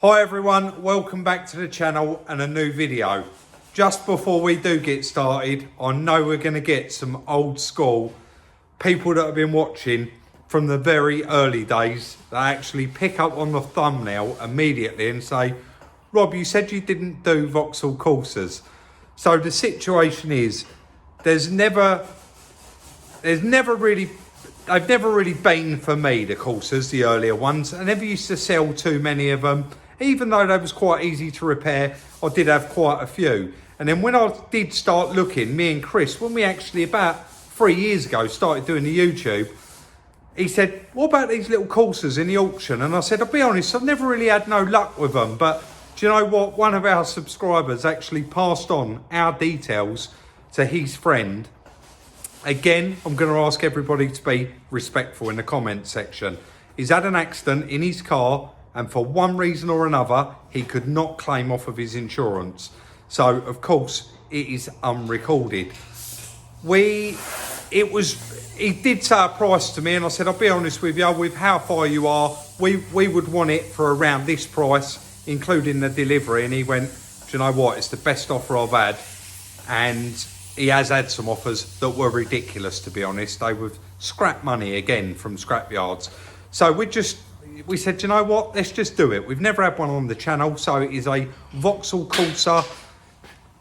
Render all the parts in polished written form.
Hi everyone, welcome back to the channel and a new video. Just before we do get started, I know we're going to get some old school people that have been watching from the very early days that actually pick up on the thumbnail immediately and say, Rob, you said you didn't do Vauxhall Corsas. So the situation is, they've never really been for me, the Corsas, the earlier ones. I never used to sell too many of them. Even though they was quite easy to repair, I did have quite a few. And then when I did start looking, me and Chris, when we actually about 3 years ago started doing the YouTube, he said, what about these little Corsas in the auction? And I said, I'll be honest, I've never really had no luck with them. But do you know what? One of our subscribers actually passed on our details to his friend. Again, I'm going to ask everybody to be respectful in the comment section. He's had an accident in his car, and for one reason or another, he could not claim off of his insurance. So, of course, it is unrecorded. He did say a price to me, and I said, I'll be honest with you, with how far you are, we would want it for around this price, including the delivery. And he went, do you know what? It's the best offer I've had. And he has had some offers that were ridiculous, to be honest. They were scrap money again from scrap yards. So we said, you know what, let's just do it. We've never had one on the channel, so it is a Vauxhall Corsa.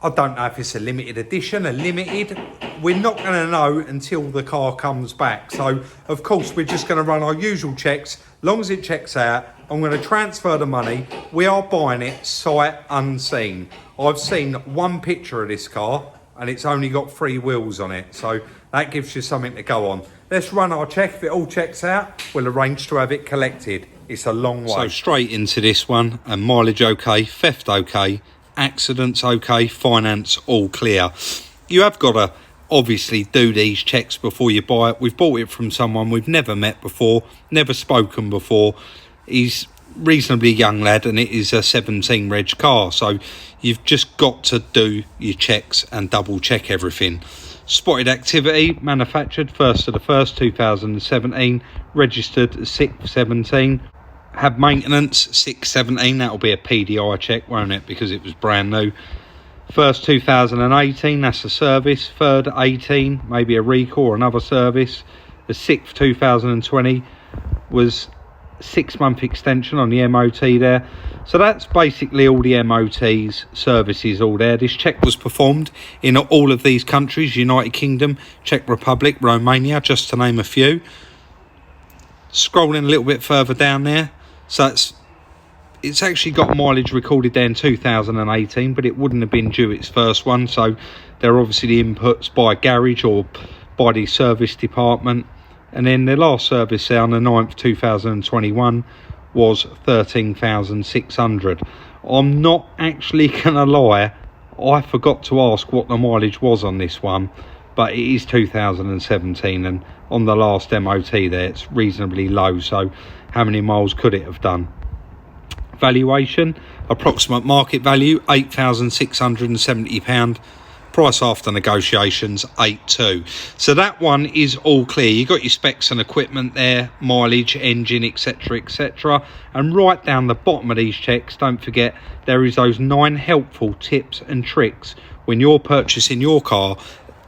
I don't know if it's a limited edition, a limited. We're not going to know until the car comes back. So, of course, we're just going to run our usual checks. Long as it checks out, I'm going to transfer the money. We are buying it sight unseen. I've seen one picture of this car, and it's only got 3 wheels on it. So that gives you something to go on. Let's run our check. If it all checks out, we'll arrange to have it collected. It's a long way. So straight into this one, and mileage okay, theft okay, accidents okay, finance all clear. You have got to obviously do these checks before you buy it. We've bought it from someone we've never met before, never spoken before. He's reasonably young lad, and it is a 17 reg car, so you've just got to do your checks and double check everything. Spotted activity, manufactured 1st of the 1st 2017, registered 6th 17, had maintenance 6th 17. That'll be a PDI check, won't it, because it was brand new. 1st 2018, that's a service. 3rd 18, maybe a recall or another service. The 6th 2020 was 6-month extension on the MOT there. So that's basically all the MOTs, services, all there. This check was performed in all of these countries: United Kingdom, Czech Republic, Romania, just to name a few. Scrolling a little bit further down there, so it's actually got mileage recorded there in 2018, but it wouldn't have been due its first one, so they're obviously the inputs by garage or by the service department. And then the last service there on the 9th 2021 was 13,600. I'm not actually gonna lie, I forgot to ask what the mileage was on this one, but it is 2017, and on the last MOT there it's reasonably low, so how many miles could it have done? Valuation, approximate market value £8,670. Price after negotiations 8.2. So that one is all clear. You got your specs and equipment there, mileage, engine, etc, etc. And right down the bottom of these checks, don't forget, there is those 9 helpful tips and tricks when you're purchasing your car.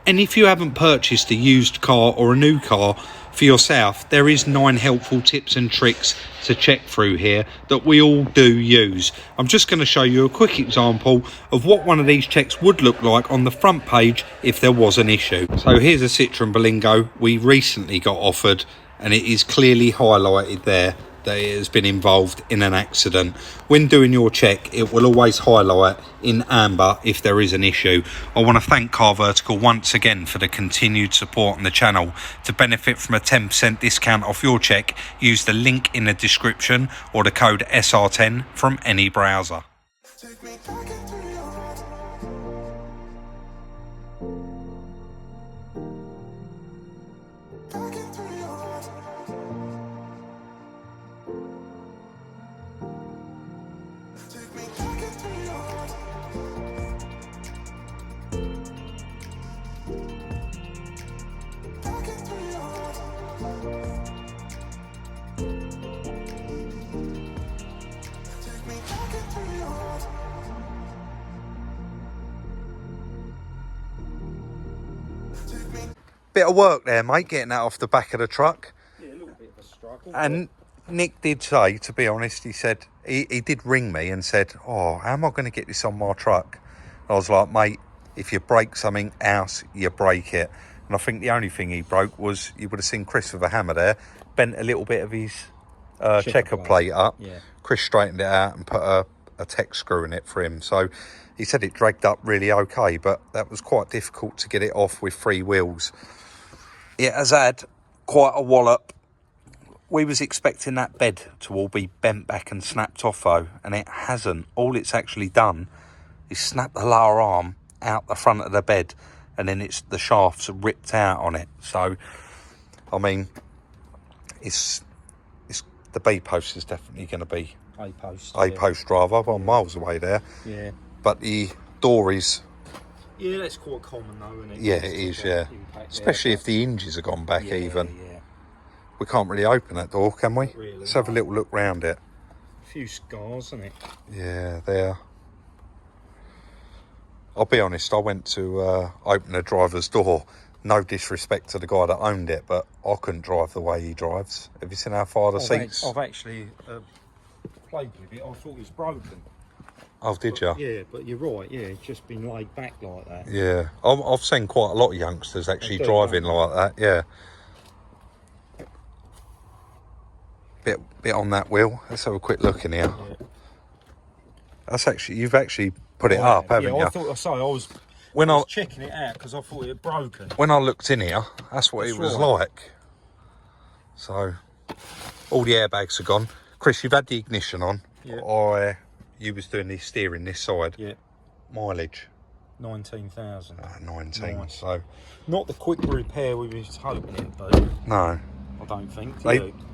And if you haven't purchased a used car or a new car for yourself, there is 9 helpful tips and tricks to check through here that we all do use. I'm just going to show you a quick example of what one of these checks would look like on the front page if there was an issue. So here's a Citroen Berlingo we recently got offered, and it is clearly highlighted there that it has been involved in an accident. When doing your check, it will always highlight in amber if there is an issue. I want to thank Car Vertical once again for the continued support on the channel. To benefit from a 10% discount off your check, use the link in the description or the code SR10 from any browser. Bit of work there, mate, getting that off the back of the truck. Yeah, a little bit of a struggle. And Nick did say, to be honest, he said, he did ring me and said, oh, how am I going to get this on my truck? And I was like, mate, if you break something else, you break it. And I think the only thing he broke was, you would have seen Chris with a hammer there, bent a little bit of his checker plate up. Yeah. Chris straightened it out and put a tech screw in it for him. So he said it dragged up really okay, but that was quite difficult to get it off with 3 wheels. It has had quite a wallop. We was expecting that bed to all be bent back and snapped off though, and it hasn't. All it's actually done is snap the lower arm out the front of the bed, and then the shafts ripped out on it. So, I mean, it's the B post is definitely going to be A post drive. I'm miles away there. Yeah. But the door is. Yeah, that's quite common though, isn't it? Yeah, it is. Yeah. Especially if the hinges have gone back even. Yeah. We can't really open that door, can we? Really, let's have a little look round it. A few scars, isn't it? Yeah, there. I'll be honest, I went to open the driver's door. No disrespect to the guy that owned it, but I couldn't drive the way he drives. Have you seen how far the seats? I've actually played with it. I thought it was broken. Oh, did you? Yeah, but you're right. Yeah, it's just been laid back like that. Yeah, I've seen quite a lot of youngsters actually driving like that. Yeah. Bit on that wheel. Let's have a quick look in here. Yeah. That's actually, you've actually put it up, haven't you? I thought I was checking it out because I thought it had broken. When I looked in here, that's what it was like. So, all the airbags are gone. Chris, you've had the ignition on. Yeah. You was doing the steering this side. Yeah. Mileage? 19,000. 19, nice. So. Not the quick repair we was hoping it would be. No. I don't think.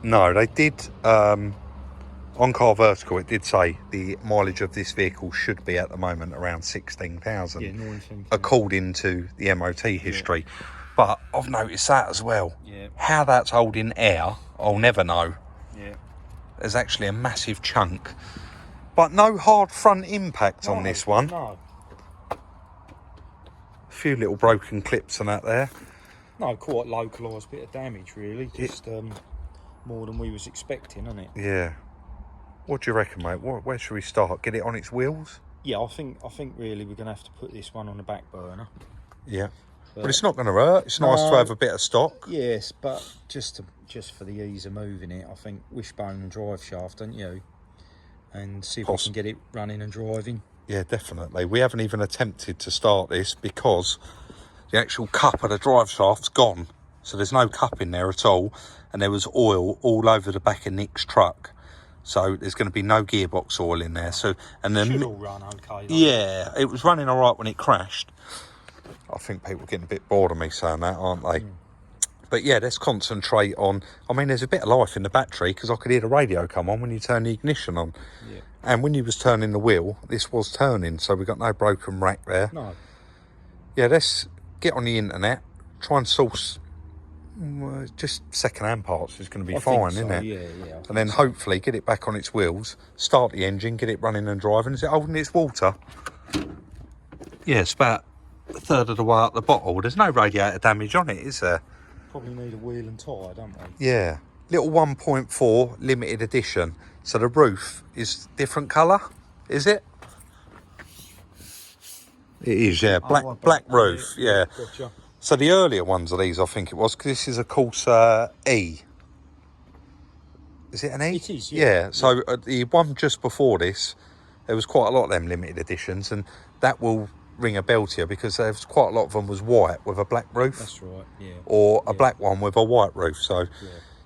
No, they did. On Car Vertical, it did say the mileage of this vehicle should be at the moment around 16,000. Yeah, 19,000. According to the MOT history. Yeah. But I've noticed that as well. Yeah. How that's holding air, I'll never know. Yeah. There's actually a massive chunk. But no hard front impact on this one. No. A few little broken clips and that there. No, quite localised bit of damage really. Just more than we was expecting, isn't it? Yeah. What do you reckon, mate? Where should we start? Get it on its wheels? Yeah, I think really we're going to have to put this one on the back burner. Yeah. But it's not going to hurt. It's nice to have a bit of stock. Yes, but just for the ease of moving it, I think wishbone and drive shaft, don't you? And see if we can get it running and driving. Yeah, definitely. We haven't even attempted to start this because the actual cup of the drive shaft's gone. So there's no cup in there at all. And there was oil all over the back of Nick's truck. So there's going to be no gearbox oil in there. So should all run okay. Yeah, it was running all right when it crashed. I think people are getting a bit bored of me saying that, aren't they? Mm. But yeah, let's concentrate on. I mean, there's a bit of life in the battery because I could hear the radio come on when you turn the ignition on. Yeah. And when you was turning the wheel, this was turning, so we got no broken rack there. No. Yeah, let's get on the internet, try and source. Just second-hand parts is going to be fine, isn't it? Yeah. And then hopefully get it back on its wheels, start the engine, get it running and driving. Is it holding its water? Yeah, it's about a third of the way up the bottle. There's no radiator damage on it, is there? Probably need a wheel and tyre, don't we? Yeah. Little 1.4 limited edition. So the roof is different colour, is it? It is, yeah. Black roof, yeah. Gotcha. So the earlier ones of these, I think it was, because this is a Corsa E. Is it an E? It is, yeah. So the one just before this, there was quite a lot of them limited editions, and that will ring a bell to you because there's quite a lot of them was white with a black roof. That's right, yeah. Or a black one with a white roof. So,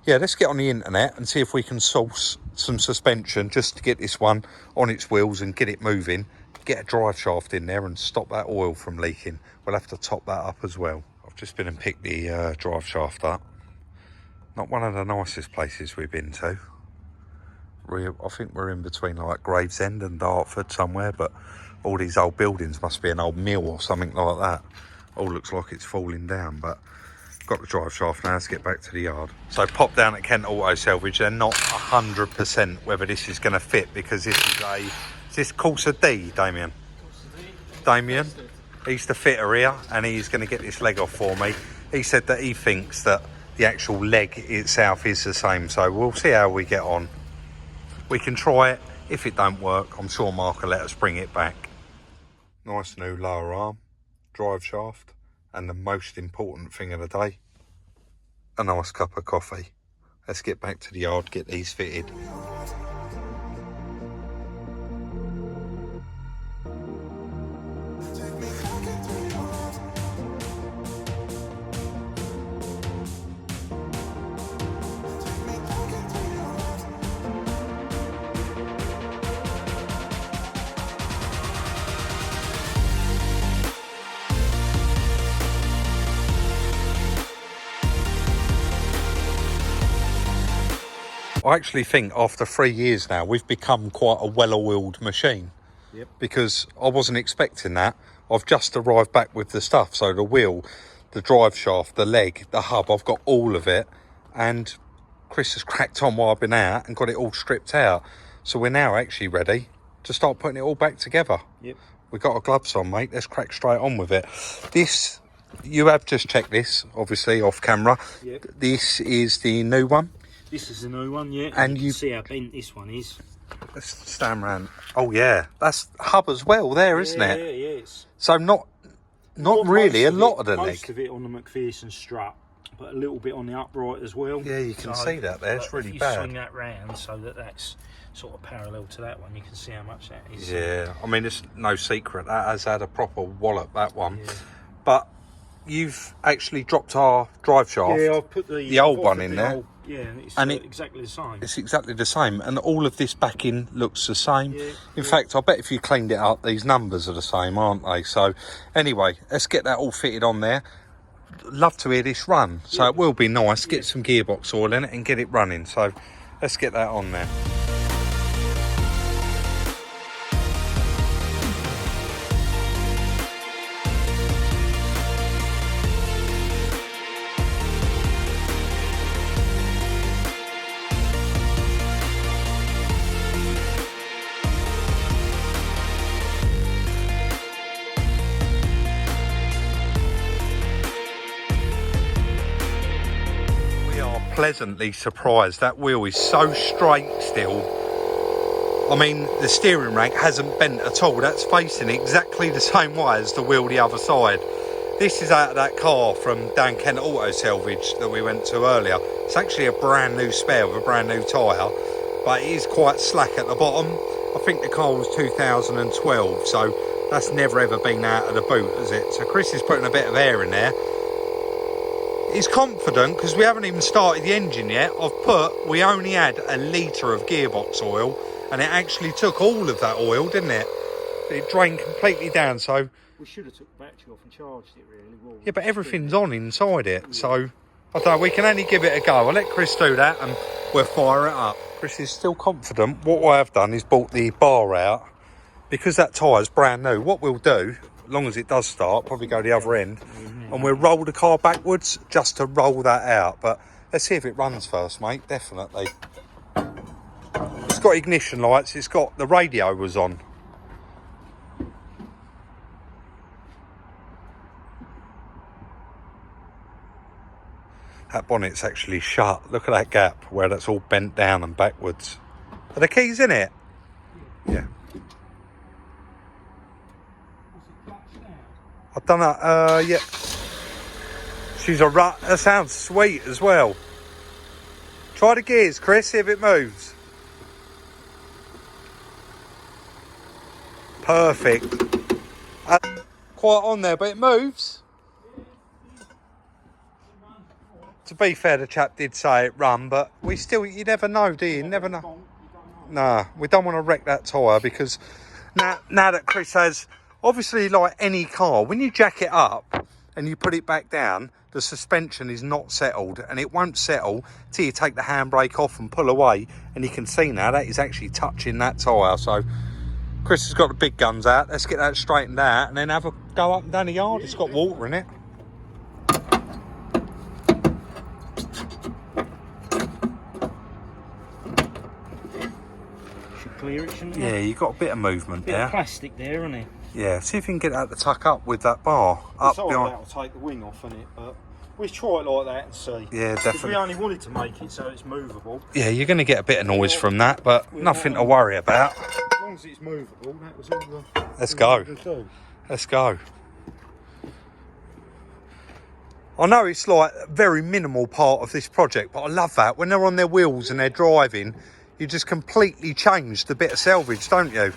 yeah, let's get on the internet and see if we can source some suspension just to get this one on its wheels and get it moving. Get a drive shaft in there and stop that oil from leaking. We'll have to top that up as well. I've just been and picked the drive shaft up. Not one of the nicest places we've been to. I think we're in between like Gravesend and Dartford somewhere, but all these old buildings must be an old mill or something like that. All looks like it's falling down, but got the drive shaft now. Let's get back to the yard. So pop down at Kent Auto Salvage. They're not 100% whether this is going to fit because this is is this Corsa D, Damien? Damien, he's the fitter here and he's going to get this leg off for me. he said that he thinks that the actual leg itself is the same, so we'll see how we get on. We can try it. If it don't work, I'm sure Mark will let us bring it back. Nice new lower arm, drive shaft, and the most important thing of the day, a nice cup of coffee. Let's get back to the yard, get these fitted. I actually think after 3 years now, we've become quite a well-oiled machine. Yep. Because I wasn't expecting that. I've just arrived back with the stuff. So the wheel, the drive shaft, the leg, the hub, I've got all of it. And Chris has cracked on while I've been out and got it all stripped out. So we're now actually ready to start putting it all back together. Yep. We've got our gloves on, mate. Let's crack straight on with it. This, you have just checked this, obviously, off camera. Yep. This is the new one. This is the new one, yeah. And you you can see how bent this one is. Let's stand around. Oh yeah, that's hub as well there, isn't it? Yeah, yes. So not really a lot of the leg. Most of it on the McPherson strut, but a little bit on the upright as well. Yeah, you can see that there. It's really if you bad. swing that round so that that's sort of parallel to that one, you can see how much that is. Yeah, I mean it's no secret that has had a proper wallop, that one. Yeah. But you've actually dropped our drive shaft. Yeah, I've put the old one in there. Yeah, it's exactly the same. It's exactly the same, and all of this backing looks the same. Yeah, in fact, I bet if you cleaned it up, these numbers are the same, aren't they? So anyway, let's get that all fitted on there. Love to hear this run, so it will be nice. Get some gearbox oil in it and get it running. So let's get that on there. Pleasantly surprised. That wheel is so straight still. I mean, the steering rack hasn't bent at all. That's facing exactly the same way as the wheel the other side. This is out of that car from Dan Kent Auto Salvage that we went to earlier. It's actually a brand new spare with a brand new tyre, but it is quite slack at the bottom. I think the car was 2012, so that's never ever been out of the boot, has it? So Chris is putting a bit of air in there. He's confident because we haven't even started the engine yet. We only had a litre of gearbox oil, and it actually took all of that oil, didn't it? It drained completely down, so... We should have took the battery off and charged it, really. Well, yeah, but everything's on inside it, so... I don't know, we can only give it a go. I'll let Chris do that and we'll fire it up. Chris is still confident. What I have done is bought the bar out. Because that tyre's brand new, what we'll do, as long as it does start, probably go the other end, and we'll roll the car backwards just to roll that out. But let's see if it runs first, mate. Definitely. It's got ignition lights. It's got the radio was on. That bonnet's actually shut. Look at that gap where that's all bent down and backwards. Are the keys in it? Yeah. I don't know. Yeah. She's a rut. That sounds sweet as well. Try the gears, Chris, see if it moves. Perfect. Quite on there, but it moves. To be fair, the chap did say it run, but we still, you never know, do you? You never know. Nah, we don't want to wreck that tyre because now that Chris has, obviously like any car, when you jack it up and you put it back down, the suspension is not settled, and it won't settle till you take the handbrake off and pull away, and you can see now that is actually touching that tyre. So Chris has got the big guns out. Let's get that straightened out and then have a go up and down the yard. It's got water in it. Should clear it, shouldn't Yeah, you got a bit of movement bit there. of plastic there, isn't it? Yeah, see if you can get that to tuck up with that bar. Up It's all behind. that'll take the wing off, isn't it? But We try it like that and see. Yeah, definitely. We only wanted to make it so it's movable. Yeah, you're going to get a bit of noise from that, but nothing to worry about. As long as it's movable, that was all the... Let's go. Let's go. I know it's like a very minimal part of this project, but I love that. When they're on their wheels and they're driving, you just completely change the bit of salvage, don't you?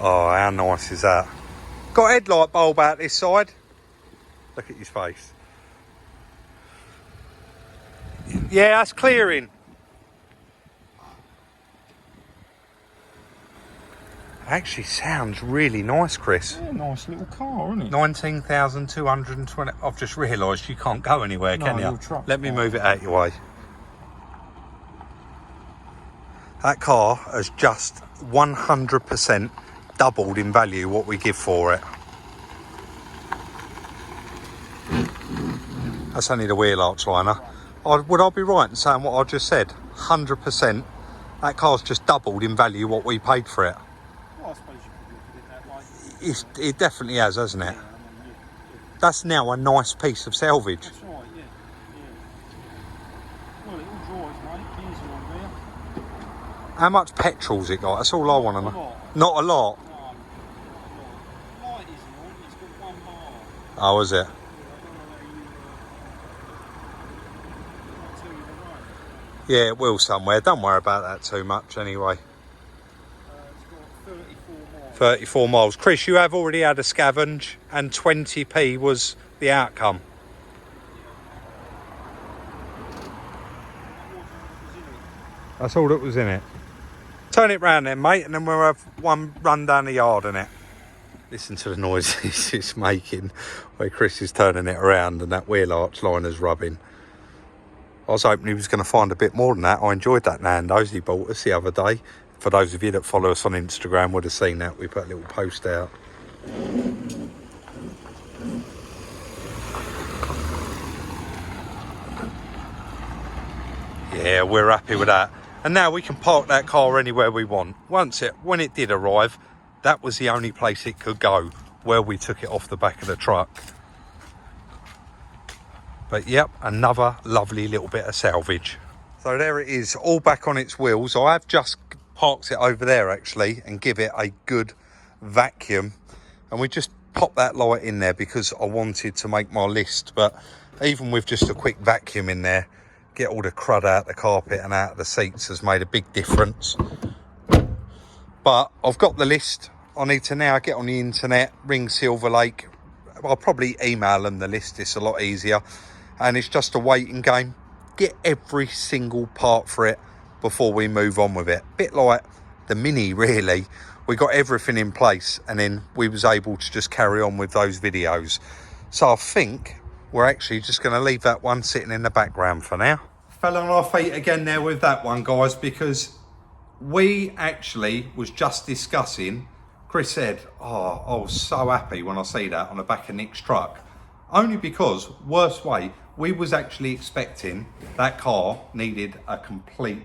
Oh, how nice is that? Got a headlight bulb out this side. Look at his face. Yeah, that's clearing. Actually sounds really nice, Chris. Yeah, nice little car, isn't it? 19,220. I've just realised you can't go anywhere, can you? Let me move it out your way. That car has just 100% doubled in value what we give for it. That's only the wheel arch liner. Would I be right in saying what I just said? 100%. That car's just doubled in value what we paid for it. Well, I suppose you could look at it that way. It definitely has, hasn't it? Yeah, I mean, That's now a nice piece of salvage. that's right, yeah. Well, it all drives, mate. Keys are on there. How much petrol's it got? That's all I want to know. Not a lot. No, not a lot. Light isn't on, it's got 1 bar. Oh, is it? Yeah, it will somewhere. Don't worry about that too much anyway. It's got 34 miles. 34 miles. Chris, you have already had a scavenge and 20p was the outcome. That's all that was in it. Turn it round then, mate, and then we'll have one run down the yard in it. Listen to the noises it's making where Chris is turning it around and that wheel arch liner's rubbing. I was hoping he was going to find a bit more than that. I enjoyed that Nando's he bought us the other day. For those of you that follow us on Instagram would have seen that. We put a little post out. Yeah, we're happy with that. And now we can park that car anywhere we want. When it did arrive, that was the only place it could go, where we took it off the back of the truck. But yep, another lovely little bit of salvage. So there it is, all back on its wheels. I have just parked it over there actually and give it a good vacuum. And we just popped that light in there because I wanted to make my list. But even with just a quick vacuum in there, get all the crud out the carpet and out of the seats has made a big difference. But I've got the list. I need to now get on the internet, ring Silver Lake. I'll probably email them the list, it's a lot easier. And it's just a waiting game. Get every single part for it before we move on with it. Bit like the Mini, really. We got everything in place and then we was able to just carry on with those videos. So I think we're actually just going to leave that one sitting in the background for now. Fell on our feet again there with that one, guys, because we actually was just discussing, Chris said, oh, I was so happy when I see that on the back of Nick's truck. Only because, worst way, we was actually expecting that car needed a complete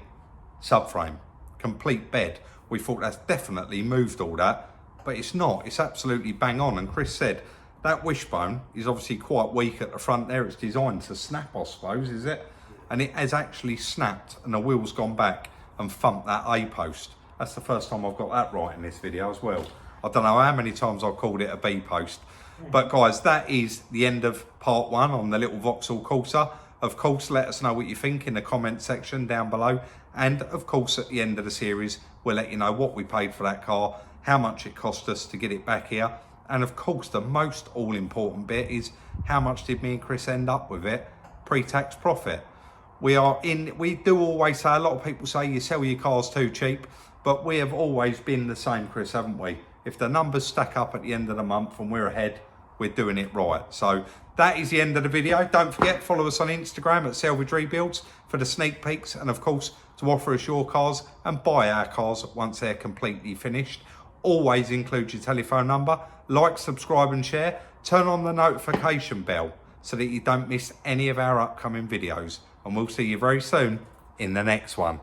subframe, complete bed. We thought that's definitely moved all that, but it's not. It's absolutely bang on. And Chris said that wishbone is obviously quite weak at the front there. It's designed to snap, I suppose, is it? And it has actually snapped and the wheel's gone back and thumped that A-post. That's the first time I've got that right in this video as well. I don't know how many times I've called it a B-post. But guys, that is the end of part 1 on the little Vauxhall Corsa. Of course, let us know what you think in the comment section down below. And of course, at the end of the series, we'll let you know what we paid for that car, how much it cost us to get it back here. And of course, the most all-important bit is how much did me and Chris end up with it, pre-tax profit. We do always say, a lot of people say you sell your cars too cheap, but we have always been the same, Chris, haven't we? If the numbers stack up at the end of the month and we're ahead, we're doing it right. So that is the end of the video. Don't forget, follow us on Instagram at Salvage Rebuilds for the sneak peeks and of course to offer us your cars and buy our cars once they're completely finished. Always include your telephone number, like, subscribe and share. Turn on the notification bell so that you don't miss any of our upcoming videos. And we'll see you very soon in the next one.